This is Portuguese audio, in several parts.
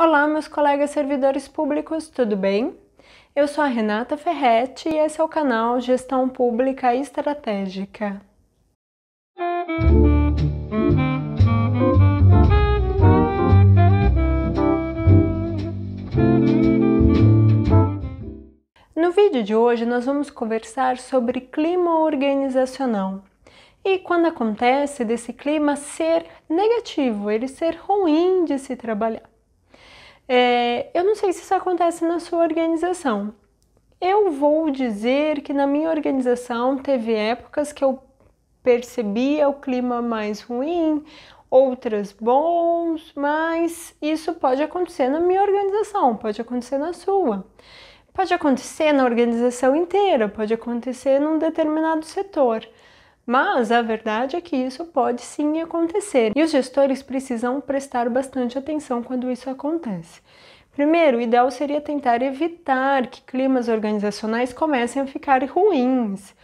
Olá, meus colegas servidores públicos, tudo bem? Eu sou a Renata Ferretti e esse é o canal Gestão Pública Estratégica. No vídeo de hoje nós vamos conversar sobre clima organizacional e quando acontece desse clima ser negativo, ele ser ruim de se trabalhar. Eu não sei se isso acontece na sua organização. Eu vou dizer que na minha organização teve épocas que eu percebia o clima mais ruim, outras bons, mas isso pode acontecer na minha organização, pode acontecer na sua. Pode acontecer na organização inteira, pode acontecer num determinado setor. Mas a verdade é que isso pode sim acontecer e os gestores precisam prestar bastante atenção quando isso acontece. Primeiro, o ideal seria tentar evitar que climas organizacionais comecem a ficar ruins.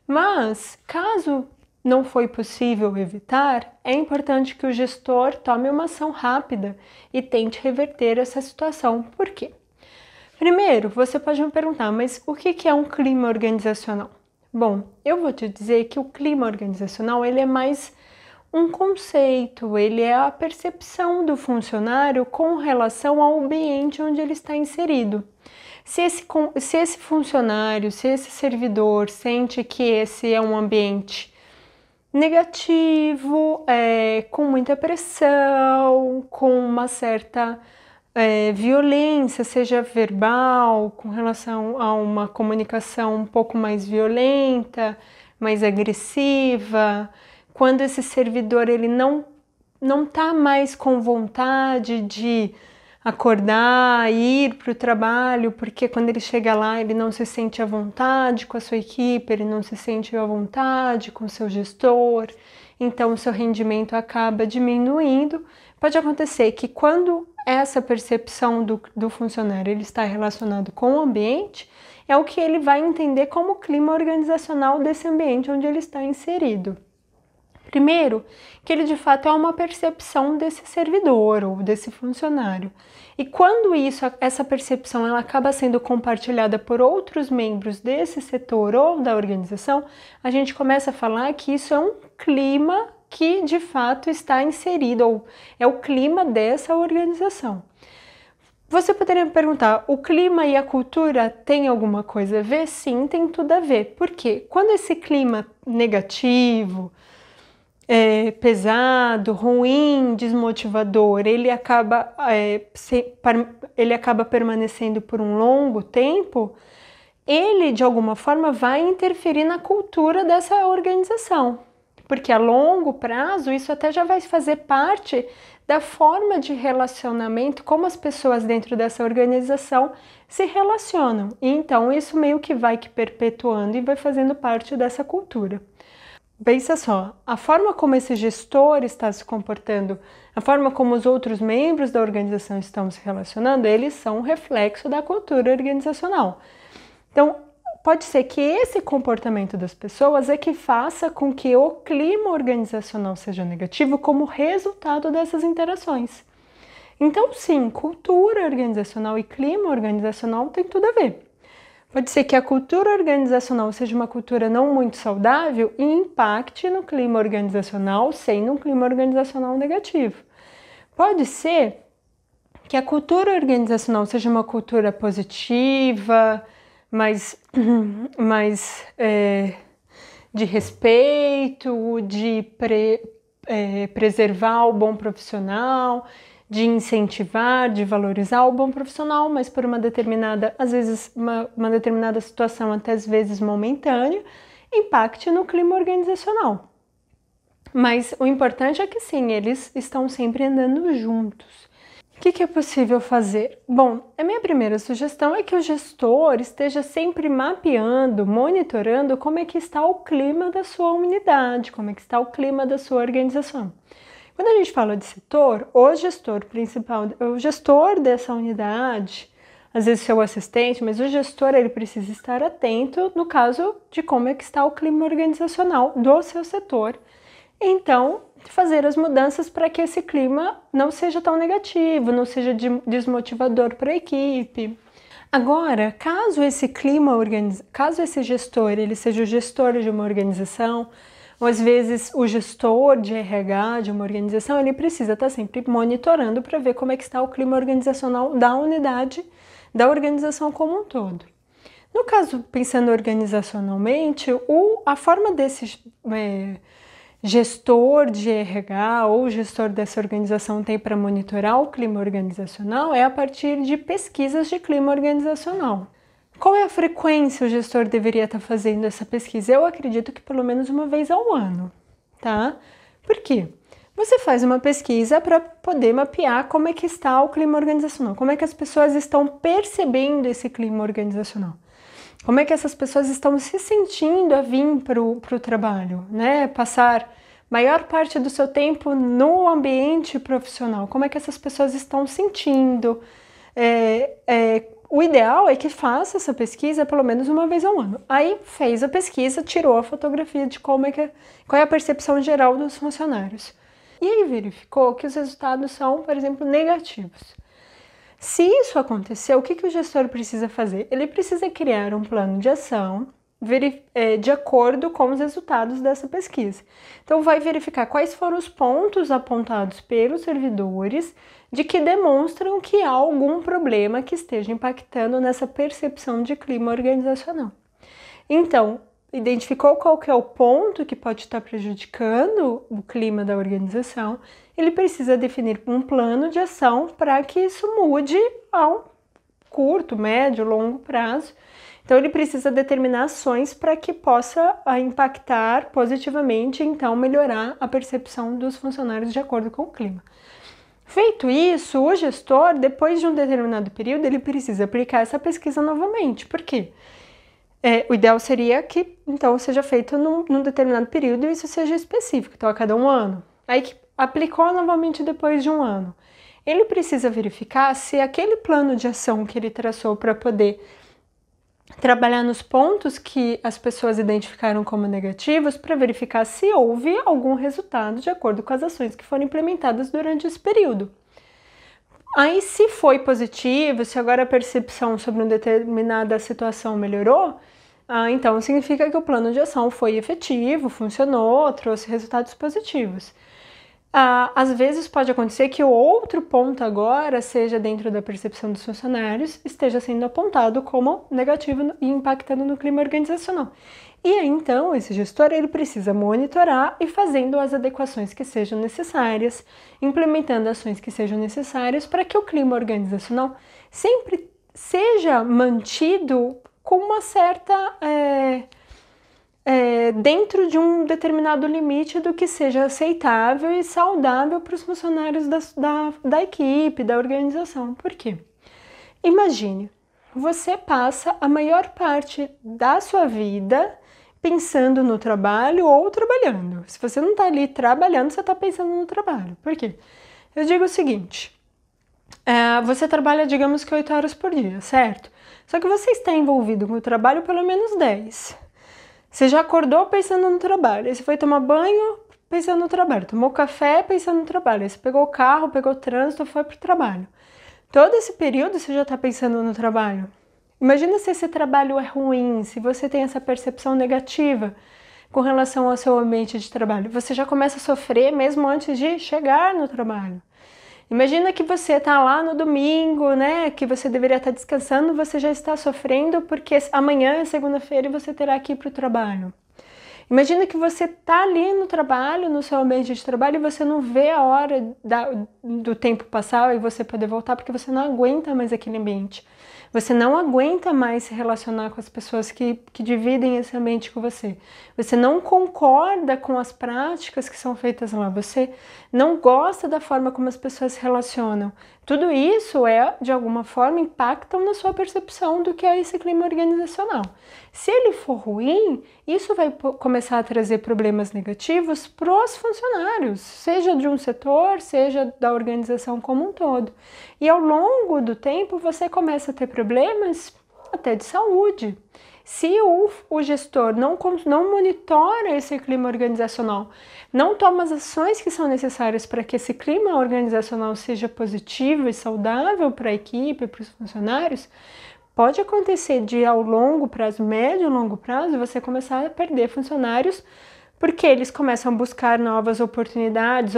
Mas, caso não foi possível evitar, é importante que o gestor tome uma ação rápida e tente reverter essa situação. Por quê? Primeiro, você pode me perguntar, mas o que é um clima organizacional? Bom, eu vou te dizer que o clima organizacional ele é mais um conceito, ele é a percepção do funcionário com relação ao ambiente onde ele está inserido. Se esse funcionário, se esse servidor sente que esse é um ambiente negativo, com muita pressão, com uma certa violência, seja verbal, com relação a uma comunicação um pouco mais violenta, mais agressiva, quando esse servidor ele não está mais com vontade de acordar, ir para o trabalho, porque quando ele chega lá ele não se sente à vontade com a sua equipe, ele não se sente à vontade com o seu gestor, então o seu rendimento acaba diminuindo. Pode acontecer que quando essa percepção do funcionário ele está relacionado com o ambiente, é o que ele vai entender como clima organizacional desse ambiente onde ele está inserido. Primeiro, que ele de fato é uma percepção desse servidor ou desse funcionário. E quando essa percepção ela acaba sendo compartilhada por outros membros desse setor ou da organização, a gente começa a falar que isso é um clima que de fato está inserido, ou é o clima dessa organização. Você poderia me perguntar, o clima e a cultura têm alguma coisa a ver? Sim, tem tudo a ver. Por quê? Quando esse clima negativo, pesado, ruim, desmotivador, ele acaba permanecendo por um longo tempo, ele de alguma forma vai interferir na cultura dessa organização. Porque a longo prazo isso até já vai fazer parte da forma de relacionamento, como as pessoas dentro dessa organização se relacionam. E então isso meio que vai perpetuando e vai fazendo parte dessa cultura. Pensa só, a forma como esse gestor está se comportando, a forma como os outros membros da organização estão se relacionando, eles são um reflexo da cultura organizacional. Então, pode ser que esse comportamento das pessoas é que faça com que o clima organizacional seja negativo como resultado dessas interações. Então, sim, cultura organizacional e clima organizacional tem tudo a ver. Pode ser que a cultura organizacional seja uma cultura não muito saudável e impacte no clima organizacional, sendo um clima organizacional negativo. Pode ser que a cultura organizacional seja uma cultura positiva, mais de respeito, de preservar o bom profissional, de incentivar, de valorizar o bom profissional, mas por uma determinada, às vezes, uma determinada situação, até às vezes momentânea, impacte no clima organizacional. Mas o importante é que sim, eles estão sempre andando juntos. O que é possível fazer? Bom, a minha primeira sugestão é que o gestor esteja sempre mapeando, monitorando como é que está o clima da sua unidade, como é que está o clima da sua organização. Quando a gente fala de setor, o gestor principal, o gestor dessa unidade, às vezes seu assistente, mas o gestor ele precisa estar atento no caso de como é que está o clima organizacional do seu setor. Então, fazer as mudanças para que esse clima não seja tão negativo, não seja desmotivador para a equipe. Agora, caso esse gestor ele seja o gestor de uma organização, ou às vezes o gestor de RH de uma organização, ele precisa estar sempre monitorando para ver como é que está o clima organizacional da unidade, da organização como um todo. No caso, pensando organizacionalmente, a forma desse gestor de RH ou gestor dessa organização tem para monitorar o clima organizacional é a partir de pesquisas de clima organizacional. Qual é a frequência o gestor deveria estar fazendo essa pesquisa? Eu acredito que pelo menos uma vez ao ano, tá? Por quê? Você faz uma pesquisa para poder mapear como é que está o clima organizacional, como é que as pessoas estão percebendo esse clima organizacional. Como é que essas pessoas estão se sentindo a vir para o trabalho, né? Passar maior parte do seu tempo no ambiente profissional. Como é que essas pessoas estão sentindo? O ideal é que faça essa pesquisa pelo menos uma vez ao ano. Aí fez a pesquisa, tirou a fotografia de qual é a percepção geral dos funcionários. E aí verificou que os resultados são, por exemplo, negativos. Se isso acontecer, o que o gestor precisa fazer? Ele precisa criar um plano de ação de acordo com os resultados dessa pesquisa. Então, vai verificar quais foram os pontos apontados pelos servidores de que demonstram que há algum problema que esteja impactando nessa percepção de clima organizacional. Então, identificou qual que é o ponto que pode estar prejudicando o clima da organização, ele precisa definir um plano de ação para que isso mude ao curto, médio, longo prazo. Então, ele precisa determinar ações para que possa impactar positivamente e, então, melhorar a percepção dos funcionários de acordo com o clima. Feito isso, o gestor, depois de um determinado período, ele precisa aplicar essa pesquisa novamente. Por quê? O ideal seria que, então, seja feito num determinado período e isso seja específico, então a cada um ano. Aí que aplicou novamente depois de um ano. Ele precisa verificar se aquele plano de ação que ele traçou para poder trabalhar nos pontos que as pessoas identificaram como negativos, para verificar se houve algum resultado de acordo com as ações que foram implementadas durante esse período. Aí, se foi positivo, se agora a percepção sobre uma determinada situação melhorou, então significa que o plano de ação foi efetivo, funcionou, trouxe resultados positivos. Às vezes pode acontecer que o outro ponto agora, seja dentro da percepção dos funcionários, esteja sendo apontado como negativo e impactando no clima organizacional. E aí, então, esse gestor ele precisa monitorar e fazendo as adequações que sejam necessárias, implementando ações que sejam necessárias para que o clima organizacional sempre seja mantido com uma certa... dentro de um determinado limite do que seja aceitável e saudável para os funcionários da equipe, da organização. Por quê? Imagine, você passa a maior parte da sua vida pensando no trabalho ou trabalhando. Se você não está ali trabalhando, você está pensando no trabalho. Por quê? Eu digo o seguinte, você trabalha, digamos que 8 horas por dia, certo? Só que você está envolvido com o trabalho pelo menos 10. Você já acordou pensando no trabalho, aí você foi tomar banho pensando no trabalho, tomou café pensando no trabalho, aí você pegou o carro, pegou o trânsito, foi para o trabalho. Todo esse período você já está pensando no trabalho. Imagina se esse trabalho é ruim, se você tem essa percepção negativa com relação ao seu ambiente de trabalho. Você já começa a sofrer mesmo antes de chegar no trabalho. Imagina que você está lá no domingo, né, que você deveria estar descansando, você já está sofrendo porque amanhã é segunda-feira e você terá que ir para o trabalho. Imagina que você está ali no trabalho, no seu ambiente de trabalho, e você não vê a hora do tempo passar e você poder voltar porque você não aguenta mais aquele ambiente. Você não aguenta mais se relacionar com as pessoas que dividem esse ambiente com você. Você não concorda com as práticas que são feitas lá. Você não gosta da forma como as pessoas se relacionam. Tudo isso de alguma forma, impactam na sua percepção do que é esse clima organizacional. Se ele for ruim, isso vai começar a trazer problemas negativos para os funcionários, seja de um setor, seja da organização como um todo. E ao longo do tempo, você começa a ter problemas até de saúde. Se o gestor não monitora esse clima organizacional, não toma as ações que são necessárias para que esse clima organizacional seja positivo e saudável para a equipe, para os funcionários, pode acontecer de ao longo prazo, médio e longo prazo, você começar a perder funcionários porque eles começam a buscar novas oportunidades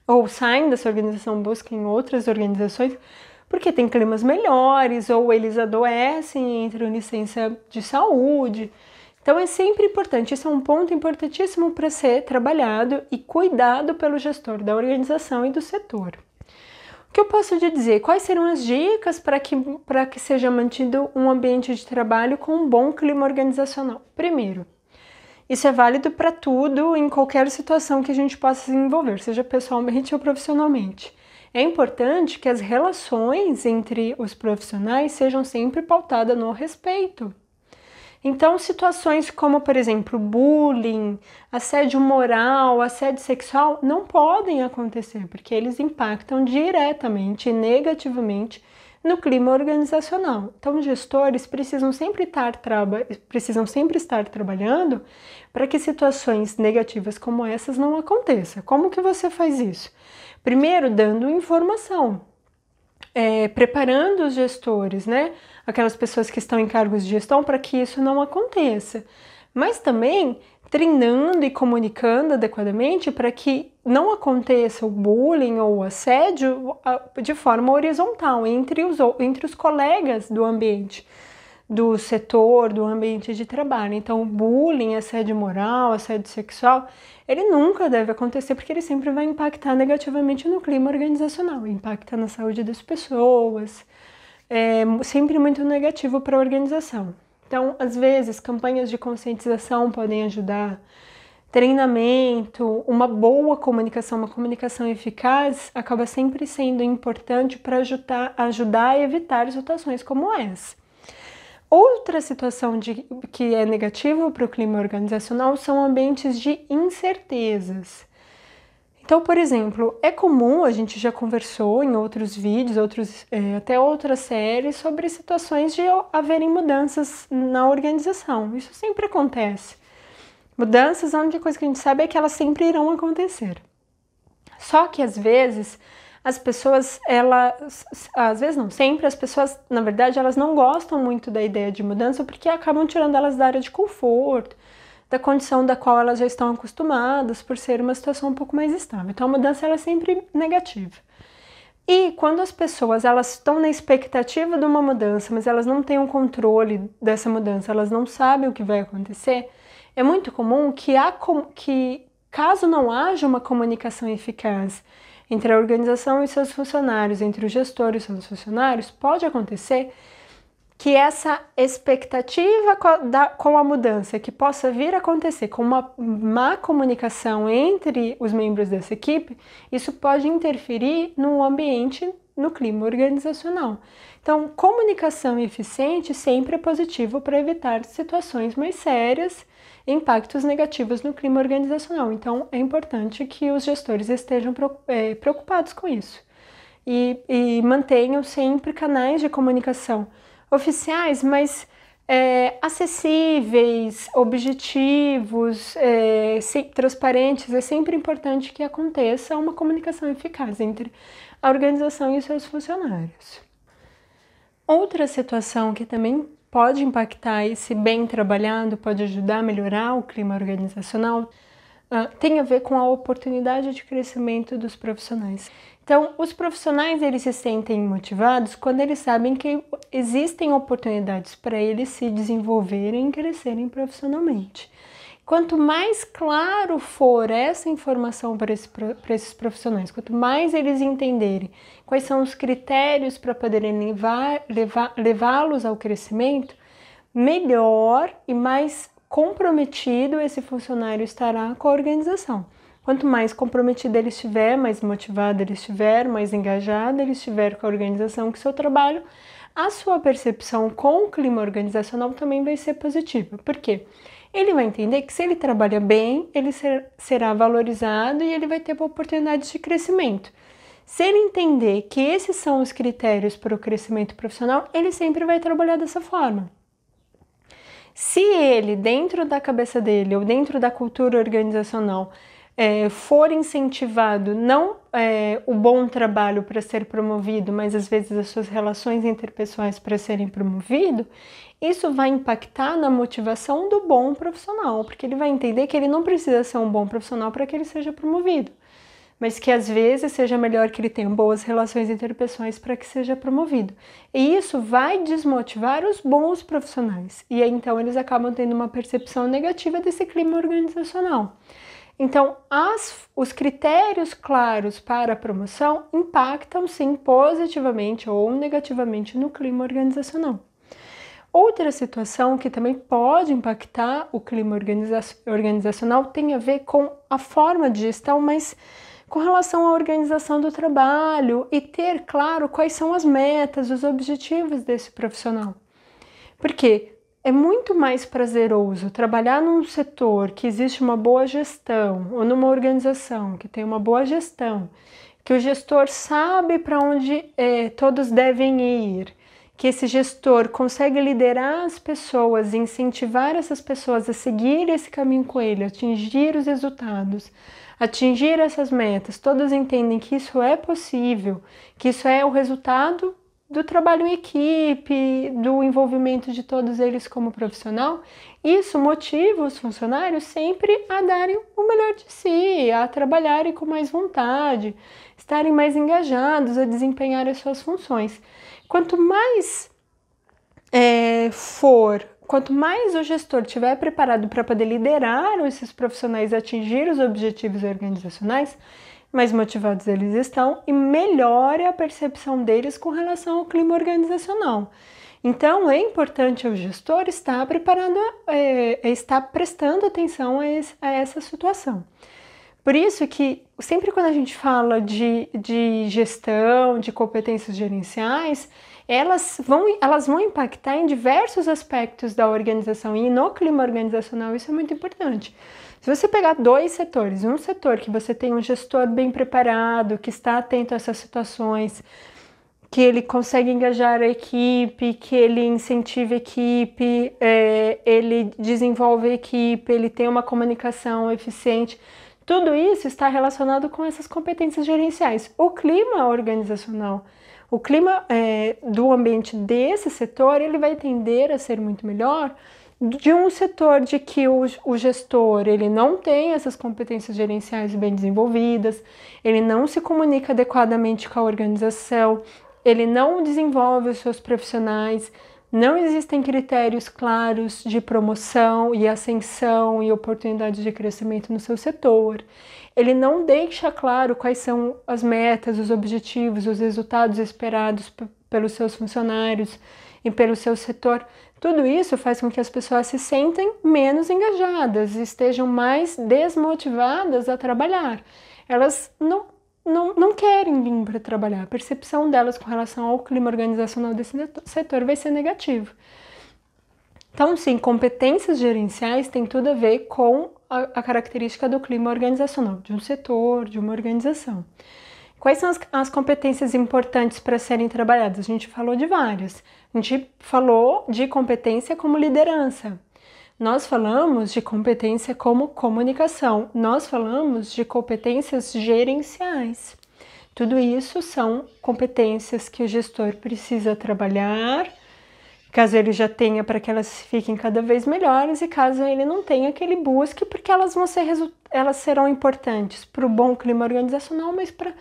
ou saem dessa organização, buscam outras organizações, porque tem climas melhores, ou eles adoecem, entram em licença de saúde. Então é sempre importante, isso é um ponto importantíssimo para ser trabalhado e cuidado pelo gestor da organização e do setor. O que eu posso te dizer? Quais serão as dicas para que seja mantido um ambiente de trabalho com um bom clima organizacional? Primeiro, isso é válido para tudo, em qualquer situação que a gente possa se envolver, seja pessoalmente ou profissionalmente. É importante que as relações entre os profissionais sejam sempre pautadas no respeito. Então, situações como, por exemplo, bullying, assédio moral, assédio sexual não podem acontecer, porque eles impactam diretamente e negativamente no clima organizacional. Então, os gestores precisam sempre estar trabalhando para que situações negativas como essas não aconteçam. Como que você faz isso? Primeiro, dando informação, preparando os gestores, né? Aquelas pessoas que estão em cargos de gestão para que isso não aconteça. Mas também treinando e comunicando adequadamente para que não aconteça o bullying ou o assédio de forma horizontal entre os colegas do ambiente, do setor, do ambiente de trabalho. Então, o bullying, assédio moral, assédio sexual, ele nunca deve acontecer porque ele sempre vai impactar negativamente no clima organizacional, impacta na saúde das pessoas, é sempre muito negativo para a organização. Então, às vezes, campanhas de conscientização podem ajudar, treinamento, uma boa comunicação, uma comunicação eficaz acaba sempre sendo importante para ajudar a evitar situações como essa. Outra situação que é negativa para o clima organizacional são ambientes de incertezas. Então, por exemplo, é comum, a gente já conversou em outros vídeos, até outras séries, sobre situações de haverem mudanças na organização. Isso sempre acontece. Mudanças, a única coisa que a gente sabe é que elas sempre irão acontecer. Só que às vezes as pessoas, às vezes não, sempre as pessoas, na verdade, elas não gostam muito da ideia de mudança porque acabam tirando elas da área de conforto, da condição da qual elas já estão acostumadas, por ser uma situação um pouco mais estável. Então a mudança ela é sempre negativa. E quando as pessoas elas estão na expectativa de uma mudança, mas elas não têm um controle dessa mudança, elas não sabem o que vai acontecer, é muito comum que caso não haja uma comunicação eficaz entre a organização e seus funcionários, entre o gestor e seus funcionários, pode acontecer que essa expectativa com a mudança que possa vir a acontecer com uma má comunicação entre os membros dessa equipe, isso pode interferir no ambiente, no clima organizacional. Então, comunicação eficiente sempre é positivo para evitar situações mais sérias, impactos negativos no clima organizacional. Então, é importante que os gestores estejam preocupados com isso e mantenham sempre canais de comunicação oficiais, mas acessíveis, objetivos, transparentes. É sempre importante que aconteça uma comunicação eficaz entre a organização e os seus funcionários. Outra situação que também pode impactar e, se bem trabalhado, pode ajudar a melhorar o clima organizacional, tem a ver com a oportunidade de crescimento dos profissionais. Então, os profissionais eles se sentem motivados quando eles sabem que existem oportunidades para eles se desenvolverem e crescerem profissionalmente. Quanto mais claro for essa informação para esses profissionais, quanto mais eles entenderem quais são os critérios para poderem levá-los ao crescimento, melhor e mais comprometido esse funcionário estará com a organização. Quanto mais comprometido ele estiver, mais motivado ele estiver, mais engajado ele estiver com a organização, com o seu trabalho, a sua percepção com o clima organizacional também vai ser positiva. Por quê? Ele vai entender que se ele trabalha bem, ele será valorizado e ele vai ter oportunidades de crescimento. Se ele entender que esses são os critérios para o crescimento profissional, ele sempre vai trabalhar dessa forma. Se ele, dentro da cabeça dele ou dentro da cultura organizacional, for incentivado não o bom trabalho para ser promovido, mas às vezes as suas relações interpessoais para serem promovido, isso vai impactar na motivação do bom profissional, porque ele vai entender que ele não precisa ser um bom profissional para que ele seja promovido, mas que às vezes seja melhor que ele tenha boas relações interpessoais para que seja promovido. E isso vai desmotivar os bons profissionais, e aí então eles acabam tendo uma percepção negativa desse clima organizacional. Então, os critérios claros para a promoção impactam sim positivamente ou negativamente no clima organizacional. Outra situação que também pode impactar o clima organizacional tem a ver com a forma de gestão, mas com relação à organização do trabalho e ter claro quais são as metas, os objetivos desse profissional. Porque é muito mais prazeroso trabalhar num setor que existe uma boa gestão ou numa organização que tem uma boa gestão, que o gestor sabe para onde todos devem ir, que esse gestor consegue liderar as pessoas e incentivar essas pessoas a seguir esse caminho com ele, atingir os resultados, atingir essas metas. Todos entendem que isso é possível, que isso é o resultado do trabalho em equipe, do envolvimento de todos eles como profissional. Isso motiva os funcionários sempre a darem o melhor de si, a trabalharem com mais vontade, estarem mais engajados, a desempenhar as suas funções. Quanto mais quanto mais o gestor estiver preparado para poder liderar esses profissionais a atingir os objetivos organizacionais, mais motivados eles estão e melhora a percepção deles com relação ao clima organizacional. Então, é importante o gestor estar preparado, estar prestando atenção a essa situação. Por isso que sempre quando a gente fala de gestão, de competências gerenciais, elas vão impactar em diversos aspectos da organização e no clima organizacional isso é muito importante. Se você pegar dois setores, um setor que você tem um gestor bem preparado, que está atento a essas situações, que ele consegue engajar a equipe, que ele incentiva a equipe, ele desenvolve a equipe, ele tem uma comunicação eficiente, tudo isso está relacionado com essas competências gerenciais. O clima organizacional, o clima do ambiente desse setor, ele vai tender a ser muito melhor de um setor de que o gestor ele não tem essas competências gerenciais bem desenvolvidas, ele não se comunica adequadamente com a organização, ele não desenvolve os seus profissionais, não existem critérios claros de promoção e ascensão e oportunidades de crescimento no seu setor, ele não deixa claro quais são as metas, os objetivos, os resultados esperados pelos seus funcionários e pelo seu setor. Tudo isso faz com que as pessoas se sentem menos engajadas, estejam mais desmotivadas a trabalhar. Elas não querem vir para trabalhar. A percepção delas com relação ao clima organizacional desse setor vai ser negativa. Então, sim, competências gerenciais têm tudo a ver com a característica do clima organizacional, de um setor, de uma organização. Quais são as competências importantes para serem trabalhadas? A gente falou de várias. A gente falou de competência como liderança. Nós falamos de competência como comunicação. Nós falamos de competências gerenciais. Tudo isso são competências que o gestor precisa trabalhar, caso ele já tenha, para que elas fiquem cada vez melhores, e caso ele não tenha, que ele busque, porque elas serão importantes para o bom clima organizacional, mas para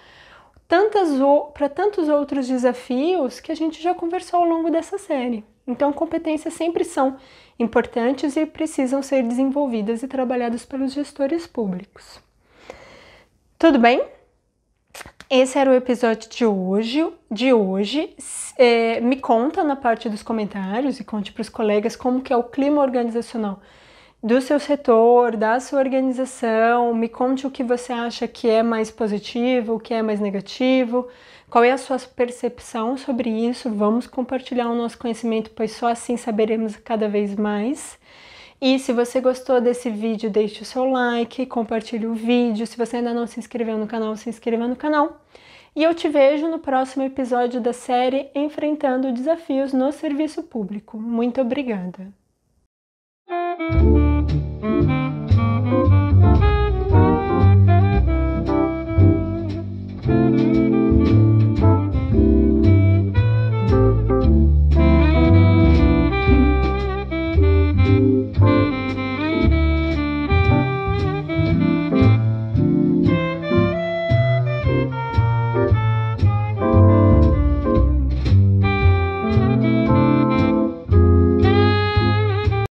tantos outros desafios que a gente já conversou ao longo dessa série. Então, competências sempre são importantes e precisam ser desenvolvidas e trabalhadas pelos gestores públicos. Tudo bem? Esse era o episódio de hoje. Me conta na parte dos comentários e conte para os colegas como que é o clima organizacional do seu setor, da sua organização. Me conte o que você acha que é mais positivo, o que é mais negativo, qual é a sua percepção sobre isso. Vamos compartilhar o nosso conhecimento, pois só assim saberemos cada vez mais. E se você gostou desse vídeo, deixe o seu like, compartilhe o vídeo. Se você ainda não se inscreveu no canal, se inscreva no canal. E eu te vejo no próximo episódio da série Enfrentando Desafios no Serviço Público. Muito obrigada!